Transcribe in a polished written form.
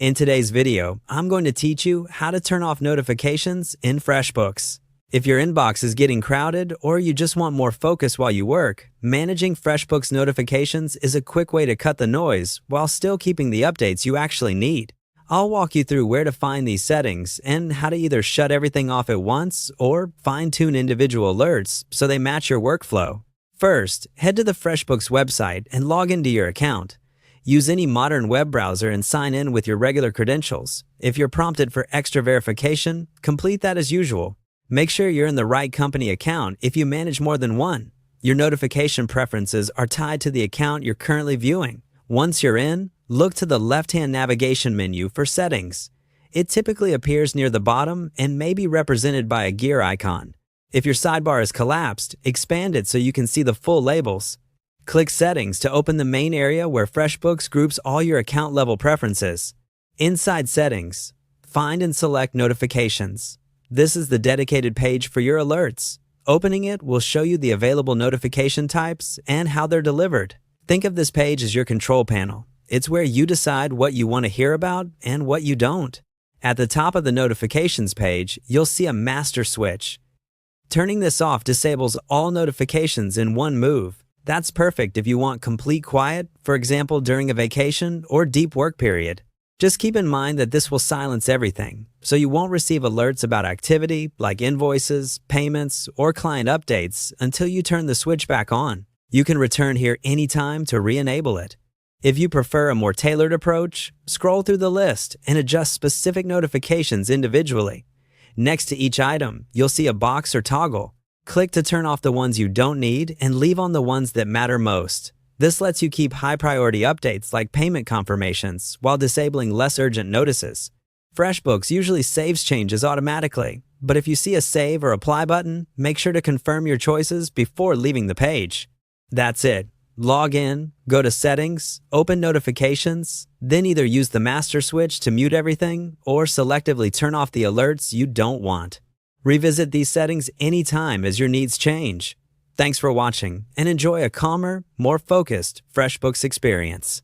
In today's video, I'm going to teach you how to turn off notifications in FreshBooks. If your inbox is getting crowded or you just want more focus while you work, managing FreshBooks notifications is a quick way to cut the noise while still keeping the updates you actually need. I'll walk you through where to find these settings and how to either shut everything off at once or fine-tune individual alerts so they match your workflow. First, head to the FreshBooks website and log into your account. Use any modern web browser and sign in with your regular credentials. If you're prompted for extra verification, complete that as usual. Make sure you're in the right company account if you manage more than one. Your notification preferences are tied to the account you're currently viewing. Once you're in, look to the left-hand navigation menu for settings. It typically appears near the bottom and may be represented by a gear icon. If your sidebar is collapsed, expand it so you can see the full labels. Click Settings to open the main area where FreshBooks groups all your account-level preferences. Inside Settings, find and select Notifications. This is the dedicated page for your alerts. Opening it will show you the available notification types and how they're delivered. Think of this page as your control panel. It's where you decide what you want to hear about and what you don't. At the top of the Notifications page, you'll see a master switch. Turning this off disables all notifications in one move. That's perfect if you want complete quiet, for example during a vacation or deep work period. Just keep in mind that this will silence everything, so you won't receive alerts about activity like invoices, payments, or client updates until you turn the switch back on. You can return here anytime to re-enable it. If you prefer a more tailored approach, scroll through the list and adjust specific notifications individually. Next to each item, you'll see a box or toggle. Click to turn off the ones you don't need and leave on the ones that matter most. This lets you keep high-priority updates like payment confirmations while disabling less urgent notices. FreshBooks usually saves changes automatically, but if you see a Save or Apply button, make sure to confirm your choices before leaving the page. That's it. Log in, go to Settings, open Notifications, then either use the master switch to mute everything or selectively turn off the alerts you don't want. Revisit these settings anytime as your needs change. Thanks for watching and enjoy a calmer, more focused FreshBooks experience.